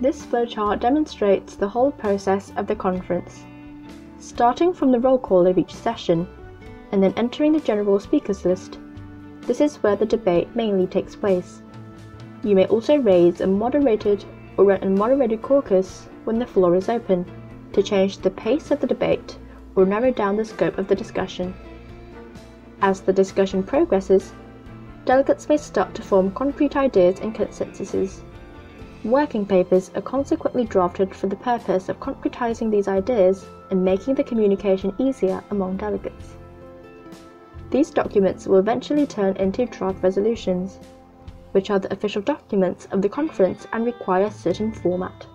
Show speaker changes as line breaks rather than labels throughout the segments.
This flowchart demonstrates the whole process of the conference, starting from the roll call of each session, and then entering the general speakers list. This is where the debate mainly takes place. You may also raise a moderated or an unmoderated caucus when the floor is open, to change the pace of the debate or narrow down the scope of the discussion. As the discussion progresses, delegates may start to form concrete ideas and consensuses. Working papers are consequently drafted for the purpose of concretizing these ideas and making the communication easier among delegates. These documents will eventually turn into draft resolutions, which are the official documents of the conference and require a certain format.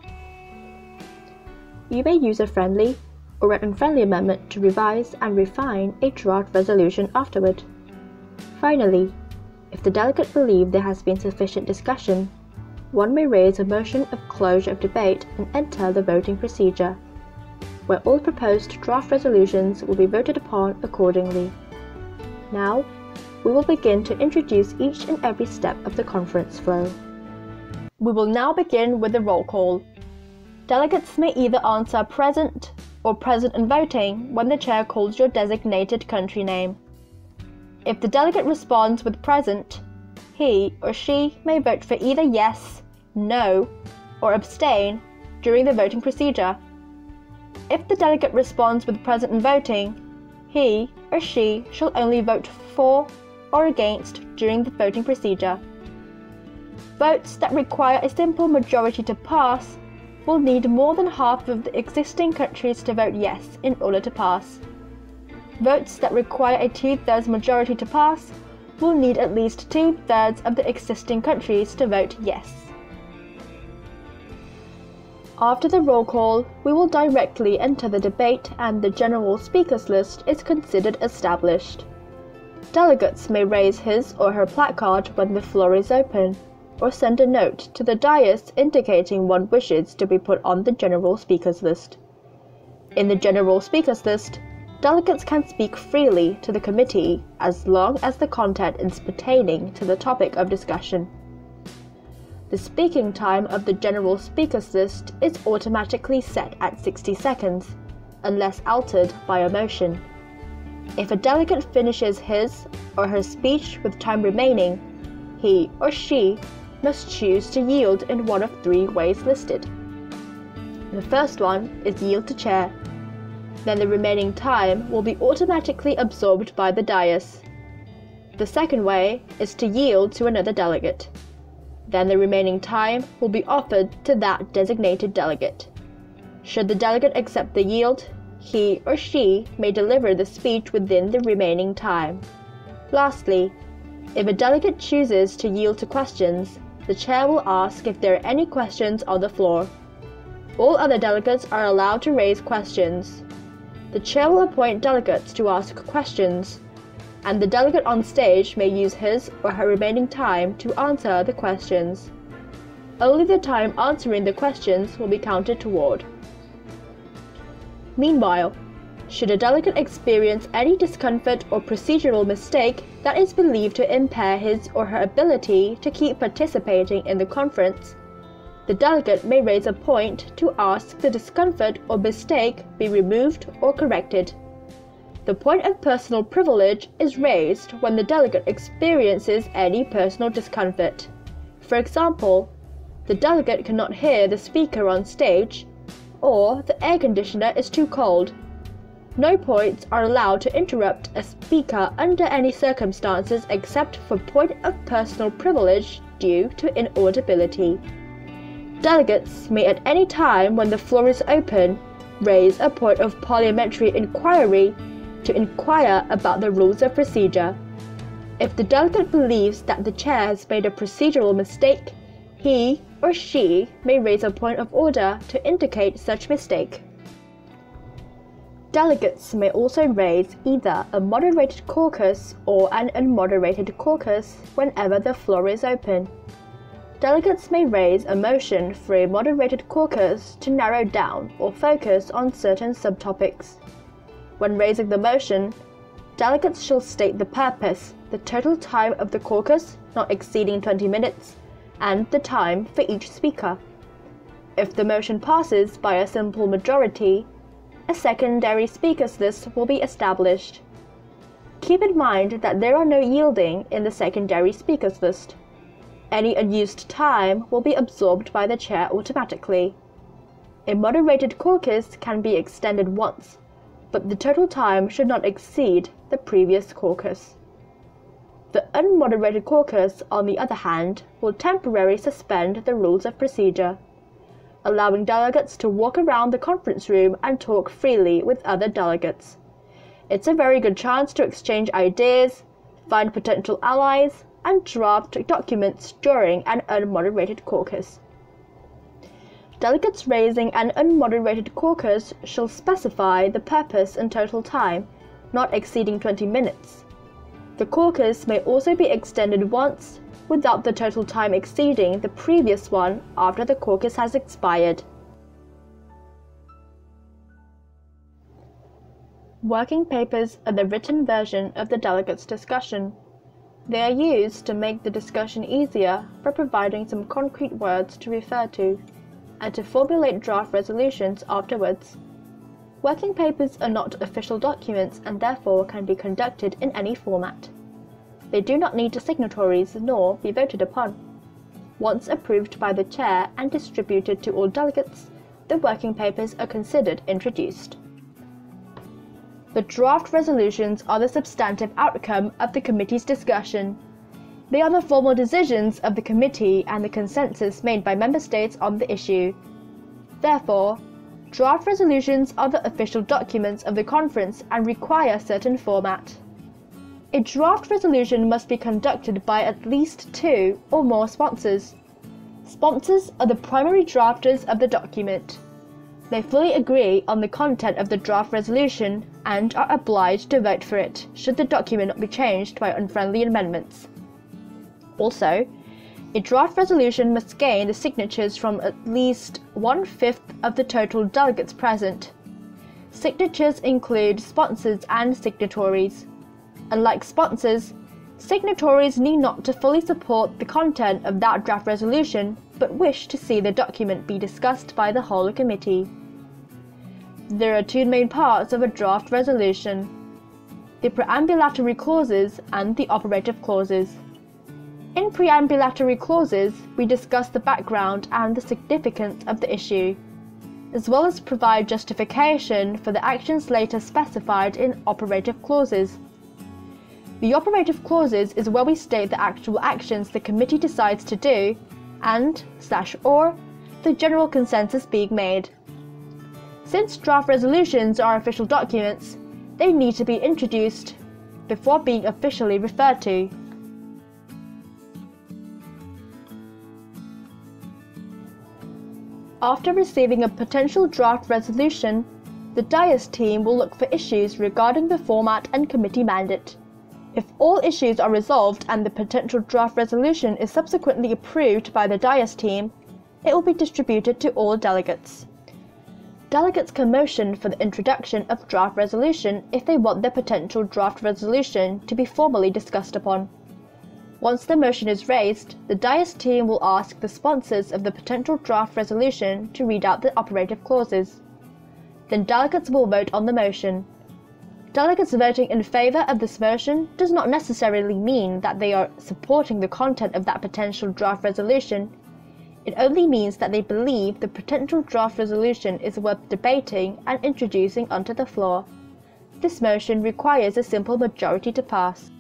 You may use a friendly or an unfriendly amendment to revise and refine a draft resolution afterward. Finally, if the delegate believes there has been sufficient discussion, one may raise a motion of closure of debate and enter the voting procedure, where all proposed draft resolutions will be voted upon accordingly. Now, we will begin to introduce each and every step of the conference flow. We will now begin with the roll call. Delegates may either answer present or present and voting when the chair calls your designated country name. If the delegate responds with present, he or she may vote for either yes, no, or abstain during the voting procedure. If the delegate responds with present and voting, he or she shall only vote for or against during the voting procedure. Votes that require a simple majority to pass will need more than half of the existing countries to vote yes in order to pass. Votes that require a 2/3 majority to pass will need at least 2/3 of the existing countries to vote yes. After the roll call, we will directly enter the debate and the general speakers list is considered established. Delegates may raise his or her placard when the floor is open, or send a note to the dais indicating one wishes to be put on the general speakers list. In the general speakers list, delegates can speak freely to the committee as long as the content is pertaining to the topic of discussion. The speaking time of the general speakers list is automatically set at 60 seconds, unless altered by a motion. If a delegate finishes his or her speech with time remaining, he or she must choose to yield in one of 3 ways listed. The first one is yield to chair. Then the remaining time will be automatically absorbed by the dais. The second way is to yield to another delegate. Then the remaining time will be offered to that designated delegate. Should the delegate accept the yield, he or she may deliver the speech within the remaining time. Lastly, if a delegate chooses to yield to questions, the chair will ask if there are any questions on the floor. All other delegates are allowed to raise questions. The chair will appoint delegates to ask questions, and the delegate on stage may use his or her remaining time to answer the questions. Only the time answering the questions will be counted toward. Meanwhile, should a delegate experience any discomfort or procedural mistake that is believed to impair his or her ability to keep participating in the conference, the delegate may raise a point to ask the discomfort or mistake be removed or corrected. The point of personal privilege is raised when the delegate experiences any personal discomfort. For example, the delegate cannot hear the speaker on stage, or the air conditioner is too cold. No points are allowed to interrupt a speaker under any circumstances except for point of personal privilege due to inaudibility. Delegates may at any time when the floor is open raise a point of parliamentary inquiry to inquire about the rules of procedure. If the delegate believes that the chair has made a procedural mistake, he or she may raise a point of order to indicate such mistake. Delegates may also raise either a moderated caucus or an unmoderated caucus whenever the floor is open. Delegates may raise a motion for a moderated caucus to narrow down or focus on certain subtopics. When raising the motion, delegates shall state the purpose, the total time of the caucus not exceeding 20 minutes, and the time for each speaker. If the motion passes by a simple majority, a secondary speakers list will be established. Keep in mind that there are no yielding in the secondary speakers list. Any unused time will be absorbed by the chair automatically. A moderated caucus can be extended once, but the total time should not exceed the previous caucus. The unmoderated caucus, on the other hand, will temporarily suspend the rules of procedure, allowing delegates to walk around the conference room and talk freely with other delegates. It's a very good chance to exchange ideas, find potential allies, and draft documents during an unmoderated caucus. Delegates raising an unmoderated caucus shall specify the purpose and total time, not exceeding 20 minutes. The caucus may also be extended once, without the total time exceeding the previous one after the caucus has expired. Working papers are the written version of the delegates' discussion. They are used to make the discussion easier by providing some concrete words to refer to, and to formulate draft resolutions afterwards. Working papers are not official documents and therefore can be conducted in any format. They do not need signatories nor be voted upon. Once approved by the chair and distributed to all delegates, the working papers are considered introduced. The draft resolutions are the substantive outcome of the committee's discussion. They are the formal decisions of the committee and the consensus made by member states on the issue. Therefore, draft resolutions are the official documents of the conference and require certain format. A draft resolution must be conducted by at least 2 or more sponsors. Sponsors are the primary drafters of the document. They fully agree on the content of the draft resolution and are obliged to vote for it should the document not be changed by unfriendly amendments. Also, a draft resolution must gain the signatures from at least 1/5 of the total delegates present. Signatures include sponsors and signatories. Unlike sponsors, signatories need not to fully support the content of that draft resolution, but wish to see the document be discussed by the whole committee. There are 2 main parts of a draft resolution: the preambulatory clauses and the operative clauses. In preambulatory clauses, we discuss the background and the significance of the issue, as well as provide justification for the actions later specified in operative clauses. The operative clauses is where we state the actual actions the committee decides to do and/or the general consensus being made. Since draft resolutions are official documents, they need to be introduced before being officially referred to. After receiving a potential draft resolution, the dais team will look for issues regarding the format and committee mandate. If all issues are resolved and the potential draft resolution is subsequently approved by the dais team, it will be distributed to all delegates. Delegates can motion for the introduction of draft resolution if they want their potential draft resolution to be formally discussed upon. Once the motion is raised, the dais team will ask the sponsors of the potential draft resolution to read out the operative clauses. Then delegates will vote on the motion. Delegates voting in favor of this motion does not necessarily mean that they are supporting the content of that potential draft resolution. It only means that they believe the potential draft resolution is worth debating and introducing onto the floor. This motion requires a simple majority to pass.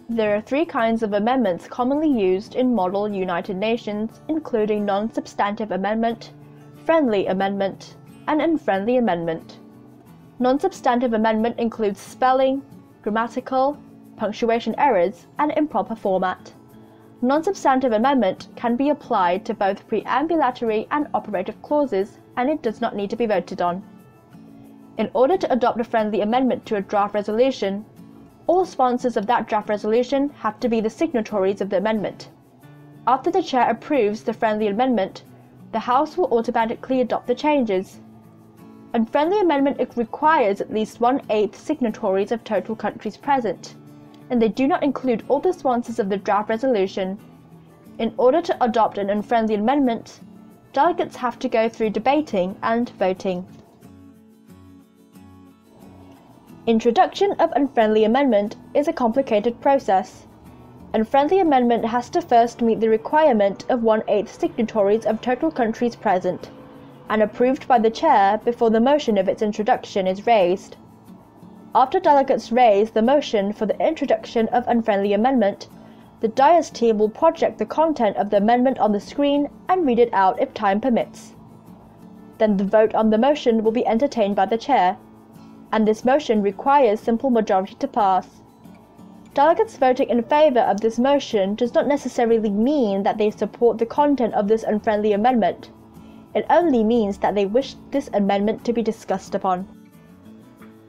There are 3 kinds of amendments commonly used in model United Nations, including Non-Substantive Amendment, Friendly Amendment, and Unfriendly Amendment. Non-substantive amendment includes spelling, grammatical, punctuation errors, and improper format. Non-substantive amendment can be applied to both preambulatory and operative clauses, and it does not need to be voted on. In order to adopt a friendly amendment to a draft resolution, all sponsors of that draft resolution have to be the signatories of the amendment. After the chair approves the friendly amendment, the House will automatically adopt the changes. Unfriendly amendment requires at least 1/8 signatories of total countries present, and they do not include all the sponsors of the draft resolution. In order to adopt an unfriendly amendment, delegates have to go through debating and voting. Introduction of Unfriendly Amendment is a complicated process. Unfriendly Amendment has to first meet the requirement of 1/8 signatories of total countries present, and approved by the chair before the motion of its introduction is raised. After delegates raise the motion for the introduction of Unfriendly Amendment, the dais team will project the content of the amendment on the screen and read it out if time permits. Then the vote on the motion will be entertained by the chair, and this motion requires simple majority to pass. Delegates voting in favor of this motion does not necessarily mean that they support the content of this Unfriendly Amendment. It only means that they wish this amendment to be discussed upon.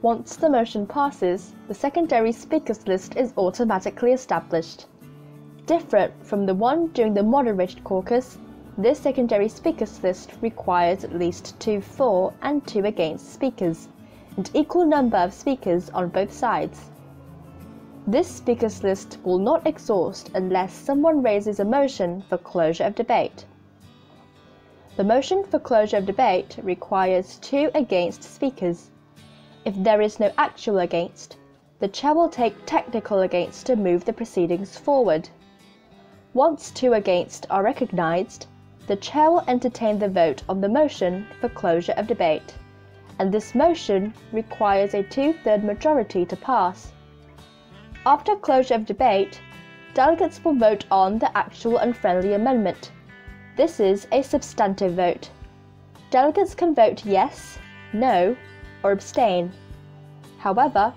Once the motion passes, the secondary speakers list is automatically established. Different from the one during the moderated caucus, this secondary speakers list requires at least 2 for and 2 against speakers, and equal number of speakers on both sides. This speakers list will not exhaust unless someone raises a motion for closure of debate. The motion for closure of debate requires 2 against speakers. If there is no actual against, the chair will take technical against to move the proceedings forward. Once 2 against are recognized, the chair will entertain the vote on the motion for closure of debate, and this motion requires a 2/3 majority to pass. After closure of debate, delegates will vote on the actual Unfriendly Amendment. This is a substantive vote. Delegates can vote yes, no, or abstain. However,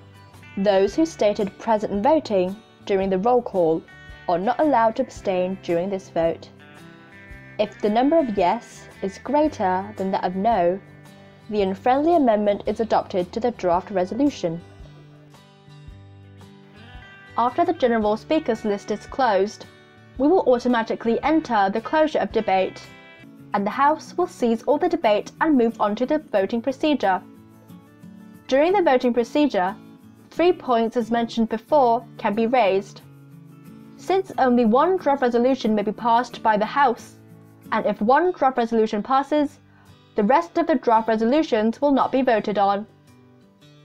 those who stated present and voting during the roll call are not allowed to abstain during this vote. If the number of yes is greater than that of no, the Unfriendly Amendment is adopted to the draft resolution. After the general speakers list is closed, we will automatically enter the closure of debate, and the House will cease all the debate and move on to the voting procedure. During the voting procedure, 3 points as mentioned before can be raised. Since only one draft resolution may be passed by the House, and if one draft resolution passes, the rest of the draft resolutions will not be voted on.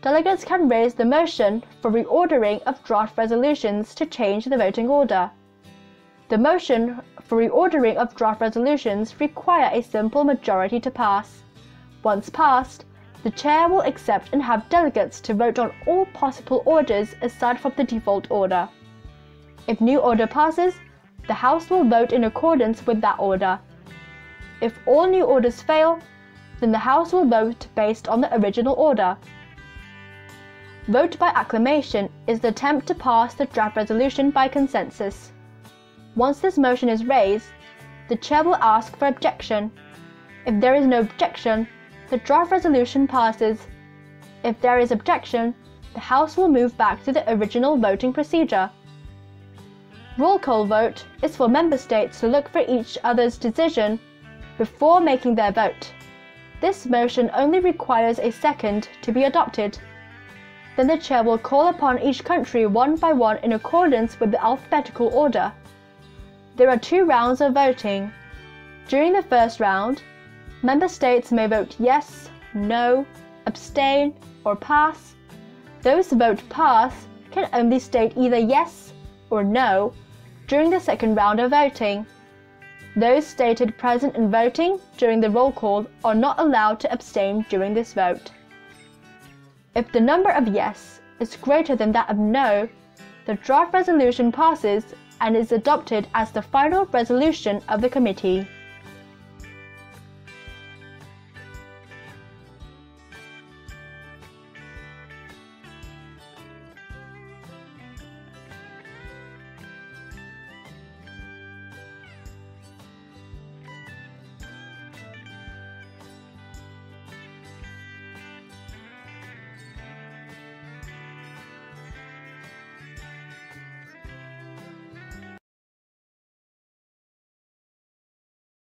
Delegates can raise the motion for reordering of draft resolutions to change the voting order. The motion for reordering of draft resolutions require a simple majority to pass. Once passed, the chair will accept and have delegates to vote on all possible orders aside from the default order. If new order passes, the House will vote in accordance with that order. If all new orders fail, then the House will vote based on the original order. Vote by acclamation is the attempt to pass the draft resolution by consensus. Once this motion is raised, the chair will ask for objection. If there is no objection, the draft resolution passes. If there is objection, the House will move back to the original voting procedure. Roll call vote is for member states to look for each other's decision before making their vote. This motion only requires a second to be adopted. Then the chair will call upon each country one by one in accordance with the alphabetical order. There are 2 rounds of voting. During the first round, member states may vote yes, no, abstain, or pass. Those who vote pass can only state either yes or no during the second round of voting. Those stated present and voting during the roll call are not allowed to abstain during this vote. If the number of yes is greater than that of no, the draft resolution passes and is adopted as the final resolution of the committee.